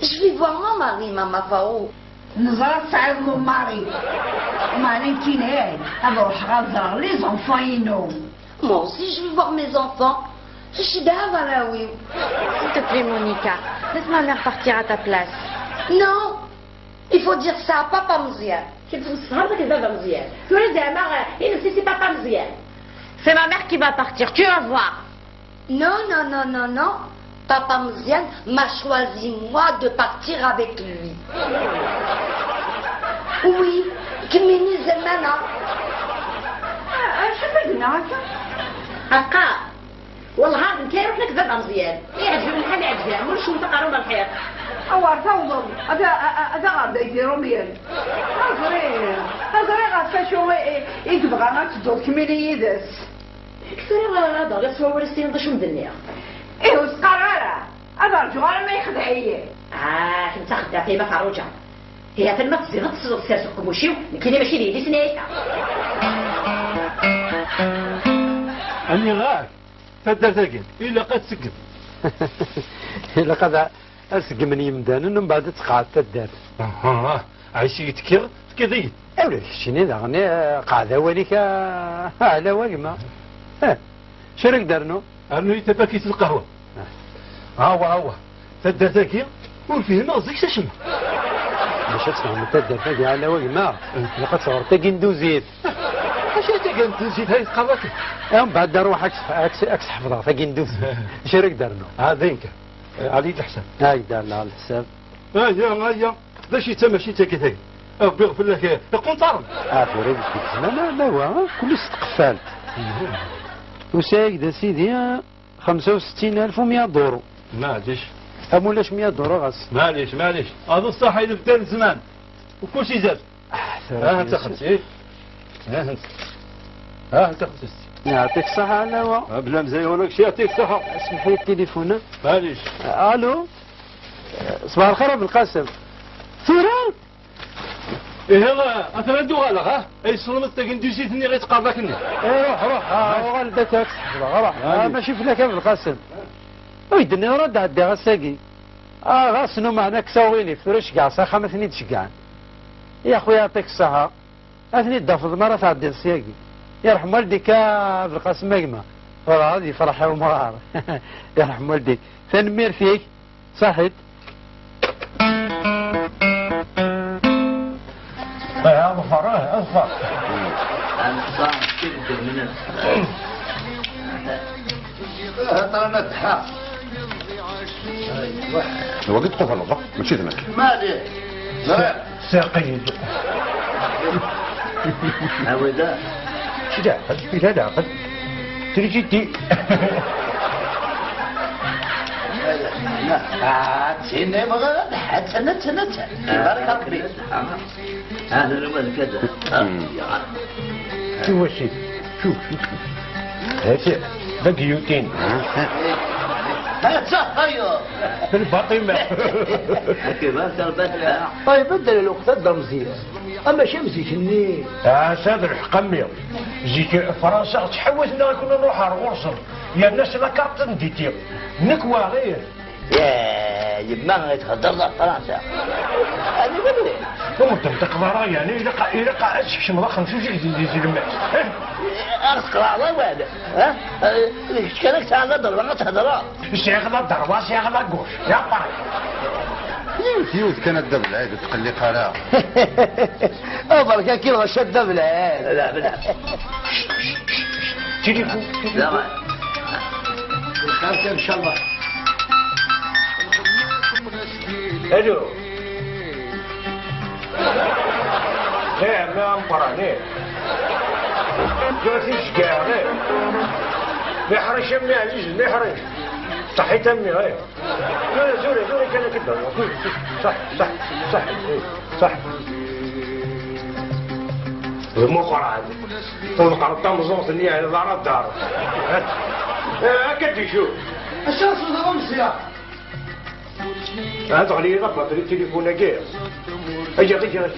Je vais voir mon mari, maman Fao. نزرت سعيد mon mari. مالين كينين أروح غزر les enfants ينوم. Moi aussi, je vais voir mes enfants. Je suis d'accord, là, oui. S'il te plaît, Monica, laisse ma mère partir à ta place. Non, il faut dire ça à papa Mziane. C'est ma mère qui va partir, tu vas voir. Non, non, non, non, non. Papa Mziane m'a choisi, moi, de partir avec lui. Oui, كميني زمانة. شو بدنا هكا والله هذا انت روح لك ذبح مزيان يعجبني الحال يعجبها مش شو تقارون الحياه أو توضل هذا غدا يديروا ميال هذا غدا شو يتبغى ما تدور كميني يدس كثير لا ضغط هو السين ضش مدنيا إيه وسقرارة هذا الجوار ما يخدعيه كنت خدها في مفروجه هي في المقصد نتصل سير كموشيو كاين ماشي لي سنيتا أني غاك تدر ثقيل إلا قد سقم إلا قد أسقم من يمدان ومن بعد تقعد تدار عايشي تكير تكذيت أولي شيني داغني قاعدة وليك على وقمة شرك درنو أنه يتبكيت القهوة هو تدر ثقيل وفيه نازك تشم باش تسمع من تدر ثقيل على وقمة لقد صورت قندوزيت اش انت نزيد هاي تقضاك يوم بعد نروح اكس حفظها فقندوز شرك درنو هذيك علي الحساب هاي دارنا على الحساب هيا باش يتمشي تكثي او بيغفر لك القنطار فريد لا هو كلش تقفال وسايق دا سيدي 65,100 دورو معليش مولاش 100 دورو غاس معليش هذا الصح اللي بدا الزمان وكل شيء زاد انت خدتي انت خدتي يعطيك الصحة لا بلا مزيونك شي يعطيك الصحة اسمح لي التليفون معليش الو صباح الخير ابو القاسم ثوران ايه يلا اتردو غالغ اي صرمت ندوزيتني غير تقاضاكني روح والدتك روح ماشي فيك ابو القاسم ويدني رد عدي غساقي غاسنو معنا كساويني فرش كاع صاحا ما ثني تشكعن يا خويا يعطيك الصحة اثني تدفض مرة تعدي السياقي يرحم والديك ابو القاسم مجمع هذه فرحة ومرار يرحم والديك ثنمير فيك صحيت اظفر انا صاحب كده من انا نتحا هو قد قفل الله ماشي ذنك مالي لا ساقيد هودا شدا لا لا قد تريجيتي لا تسيني بغا حتى نتنت بارك الله هذا الولد كذا شو وشي شوف هاتي بقيوتين هاتي في الفاطمة كيفاش تربتها طيب بدل الوقت الدمزية اما شمسي كني ساد الحقمي جيك فرنسا تحوزنا كنا نروح على الغرصر يا الناس لا كارت نديتي نكوى غير يا يما يتخدر فرنسا هذه بدري وانت تقدر يعني إلا قاعد شمرا 25 زي الماس أرسك الله وهذا ها كانك تعال ضربة ما تهدرها سيغلا ضربة سيغلا قوش يا بارك يوت كانت دبل عاد تقلي قراء بركة كي غشت الدبلة لا بلا تليفون لا ما الخير ان شاء الله الو لا ما امبراني جوتي شكاع غير ما يحرش امي عليش ما يحرش صحيت امي غير لا زوري كان كده صح مو قرعه طلق على الطمزوط اللي على دار الدار هكا شوف الشمس الغمسية هذا علي ربط التليفون كير هيا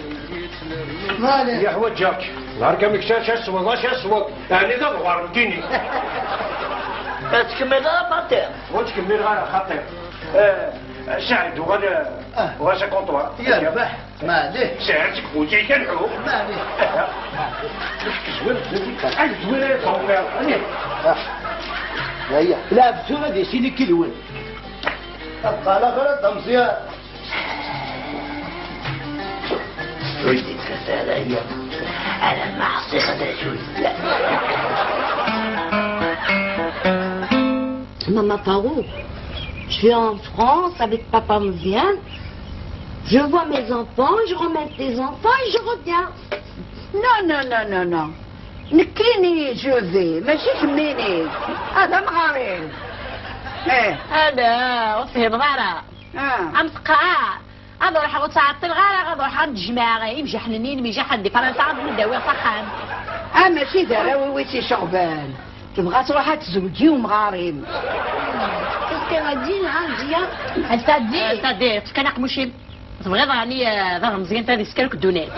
مالي يا حوجك نهار كم يكسر شاسود يعني ذا غوار مديني تكمل بطير وتكمل غير خطير سعيد وغدا واش كونطوار يربح ماليه ساعتك خوتي كنحو ماليه زوين زوين صوفي هيا لا بسوره دي سيني كيلوين بقى لا غلط مزيان ولدي تكسر هي انا ما عصي خدها شوي لا Maman Paro, je vais en France avec papa Mouziane. Je vois mes enfants, je ramène tes enfants et je reviens. Non, non, non, non, non. نكيني جوزي ماشي كميني هذا مغارب ايه هذا وفهم غارة عم تقع هذا راح وتعطل غارة هذا راح عند الجماعة يمشي حنين ميجي حد فرنسا عند نداوي صحان ماشي دراوي ويتي شغبان تبغى تروح تزوجي ومغارب Qu'est-ce qu'elle a dit là, Dia? Elle t'a dit كان مشي تبغي راني ظهر مزيان تاني سكرك الدونات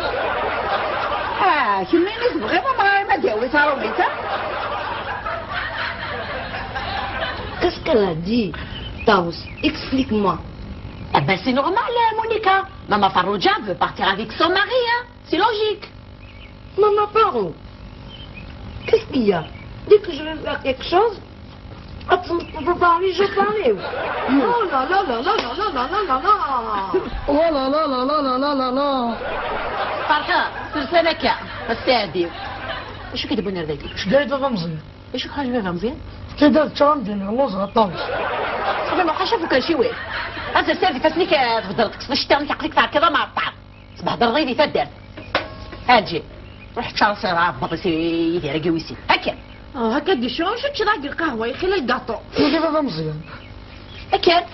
كميني تبغي مغارب ما داوي ترويتا Qu'est-ce qu'elle a dit, Taous? Explique-moi. Eh ben c'est normal, Monica. Maman Farouja veut partir avec son mari, hein. C'est logique. Maman Paro, qu'est-ce qu'il y a? Dès que je vais faire quelque chose, attends, on peut parler, je parlais. Oh là là là là là là là là là. Oh là là là là là là là là. فرحة ترسلك بس هادي شو كيدبوا نرداكي اش داير دابا مزيان؟ شو خرج بها مزيان كيدار الترام ديال اللوز غطاوش. صافي ما بقاش شافو كان شي واحد هذا السير فاسني كتفضل تقص الشتا كيعطيك تاع كذا مع الطعام صباح ضرغي لي تدار هاجي روح تشارسي راه بابا يدير كويسي هكا هكا دي شو تشرب القهوة يخلي الكاطو. كيف دابا مزيان؟ هكا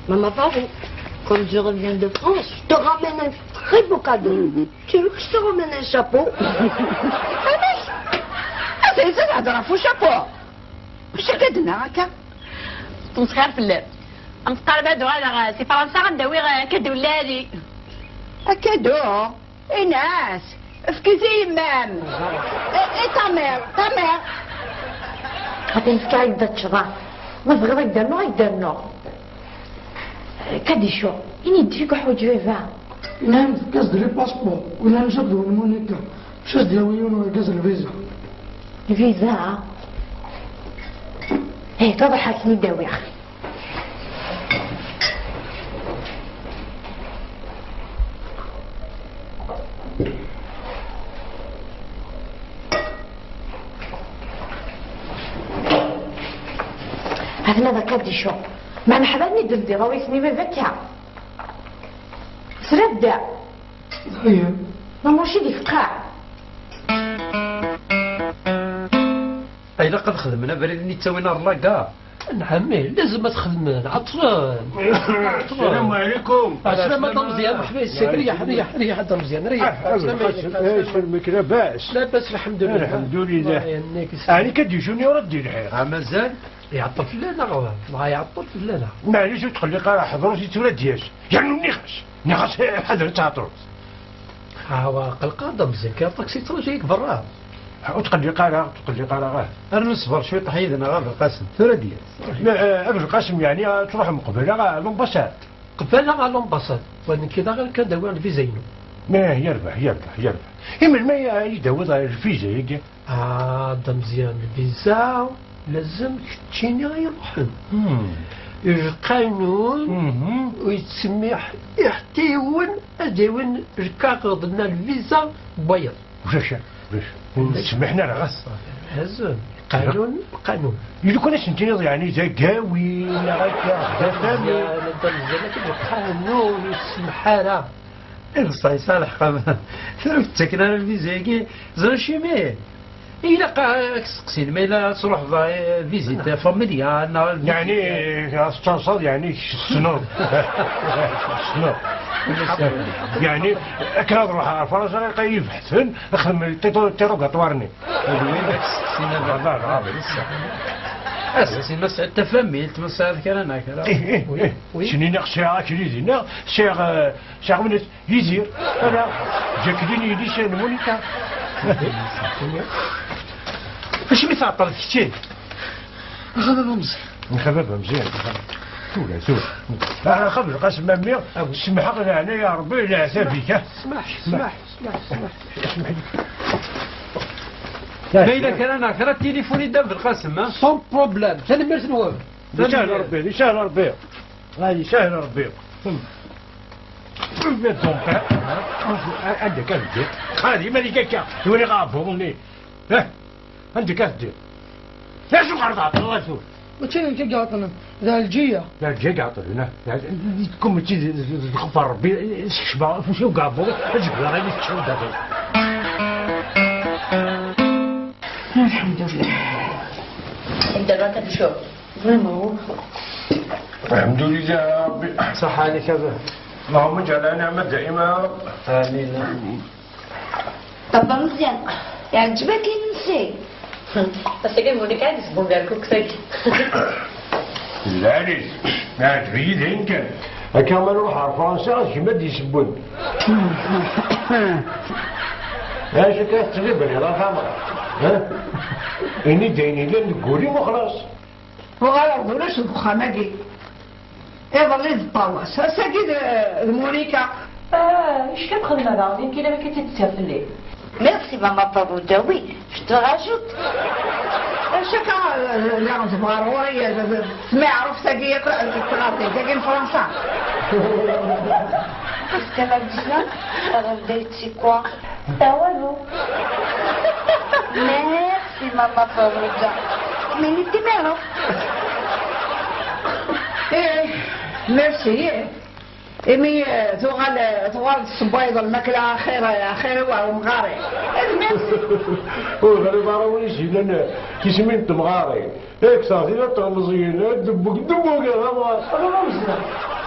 Maman Paro, quand je reviens de France, je te ramène un très beau cadeau. Tu veux que je te ramène un chapeau? هذا هذا فو شابو واش كدنا هكا تمسخر في اللعب عم تقارب هادو على سي فرنسا غنداوي كدو لالي كادو ناس فكيتي مام اي تامير تامير هتنسكي عيدة تشرع ما بغيت يدرنو كدي شو إني ديك حجويفا نعم كاس ديال الباسبور ولا نجبدو المونيكا شاش داويون كاس الفيزا. الفيزا هي تضحك نداوي اخي هذا كدي شو ما نحبني دلدي غوي اسمي بفكها سردا هي ما ماشي ديك قاع اي لقد خدمنا بريد نيتساوينا اللاكا نعم لازم تخدم عطران. السلام عليكم. السلام مزيان مرحبا السيد ريح ريح ريح هذا مزيان ريح. ايش المكلا باس؟ لاباس الحمد لله. الحمد لله. يعني كدي شوني وردي الحيط. مازال يعطل فلانا غوا ما يعطل فلانا. معليش تخلي قرا حضروا شي تولد دياش يعني نخاش حضر تعطل. هو قلقاده مزيان كاين طاكسي تروجيك برا. وتقلي قرا غاه. انا نصبر شويه تحيدنا غير القاسم ثلاث ديال. لا ابو القاسم يعني تروح مقبله غا لومباساد. قبل على لومباساد وان كذا غير كداوي الفيزا ما يربح. اما ما يداوي الفيزا يجي. ده مزيان الفيزا لازم تجيني يروحن. القانون ويتسمح يحتيون اديون الكاغد ديال الفيزا بيض. واش سمحنا راه هزم قانون يلو كناش انت يعني زكاوي لا هكا فهمني القانون يسمح لها الصاي صالح قام تسكن انا الفيزا زر شيمي إلا سقسين ما إلا تروح فيزيت فاميليا يعني استنصاد يعني سنور يعني كان نروح على فرنسا غير يبحثن نخدم تيروغاتوارني اساسي مسألة تفهمي مسألة كلامك شنو نقصي كريزي نا شيخ من يزير انا جاكليني يديش مونيكا فاش مي تعطل كتير غدا مزيان نخففها مزيان سولا سولا انا خفف القاسم مامي سمح لنا هنا يا ربي لا عسافيك اسمح باينة كان انا كرا التليفون يدام في القسم سون بروبليم ثاني ميرت نوام يسهل ربي يسهل ربي غادي يسهل ربي عندك أهدي هذه مالي كاكا يولي غافوني ها عندك أهدي لا شو قرضات الله شوف وتشين كي قاطنا ذا الجية لا جاي قاطرنا كم تجي تخفر ربي شباب وشو قابو اجيب لا غادي تشوف دابا الحمد لله. انت دابا كتشوف فريمون الحمد لله يا ربي صح عليك هذا اللهم اجعلها نعمة دائمة يا رب امين. بابا مزيان يعجبك نسي بس كاين مونيكا عندي صبون داركو كساكي لا عليك ما عجبني داين كان هكا ما نروح على فرنسا كيما دي يسبون اش كتغيب لي راه خامرة ها اني دايني لا نقولي وخلاص وغالا ولاش الفخامة دي يظل يتطاوس هسا كي المونيكا اش كتخدم هذا يمكن ما كتتسير في الليل ميرسي ماما بابودا وي جو تو راجوت شكا لا زباروري ما يعرف تاقي يقرا الكراتي تاقي فرنسا Qu'est-ce qu'elle a dit là? Elle a dit c'est quoi? Merci maman Farouja. Mais il était bien, non? ميرسي امي ثوال الصبايض الماكله خير ومغاري وغريب راهو شي لنا كيسمين تمغاري هيك صافي لا طرمزينا دبوك أنا مزيان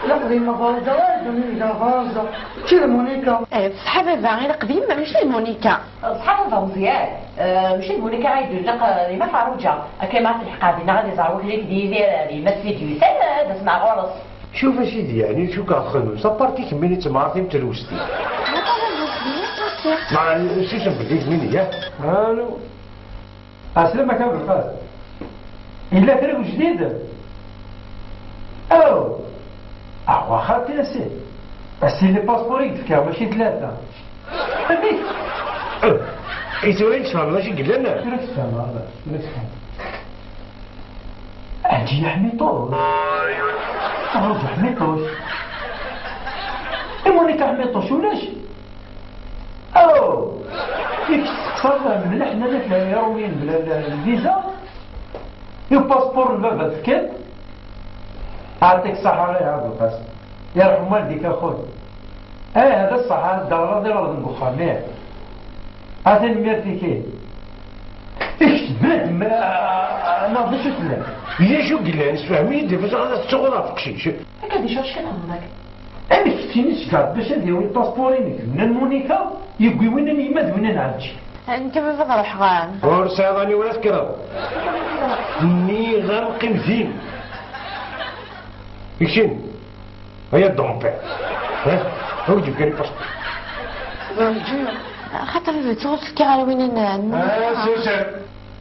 لا قديمة فرنسا لا جميلة فرنسا كذا مونيكا صحاب غير قديم ماشي مونيكا صحاب مزيان ماشي مونيكا غايدير لك ما فاروجا كما تلحق بينا غادي زعوك ليك ديالي ما سيدي سال تسمع غرس شوف اسيدي يعني شو كتخدم صبرتي كملي تمارتي متلوستي مع شو بديك مني يا الو اسلمك ابو القاسم الا طريق جديد او واخا تنسي بس لي باسبور يدفكا ماشي ثلاثه اي وين تفهم ماشي قل لنا عندي حميطوش رجع حميطوش مونيكا حميطوش ولاش او كيف تصرف من احنا لا يروين بلا الفيزا الباسبور البابا تفكر عطيك الصحة يا عبد القاسم يرحم والديك اخوي هذا الصحة الدار راضي راضي نبخها مياه هذا الميرتي كاين اكتب ما ناضيش تلا يا شو قلنا نسفهمي دابا غادا تشغل في قشيش هكا ديجا اش كتهمك انا كنتيني شكات باش نديرو الباسبورين من المونيكا يبقي وين يمد وين نعدي انت كيف تروح غان فرصة راني ولا تكرر ني غنقم زين يكشن هيا الدومبير ها هو جيب كاري باسبور خاطر تغوص كي على وين سيسر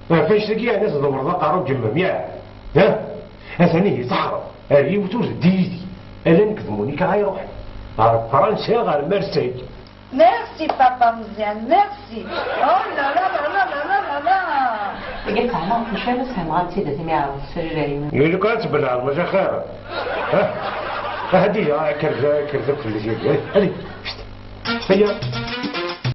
فاش تلقي ناس دمر قارو جمم يا ها ثاني صحراء هذه وتوز ديدي انا نكذبوني كغيروح غير فرنسا غير مرسيد ميرسي بابا مزيان ميرسي او لا لا لا لا لا لا لا قلت انا مش فاهم غنتي داتي ما يعرف السجاير يقول لك غتبلع المجا خير ها هذه كرزه في اللي هذه هيا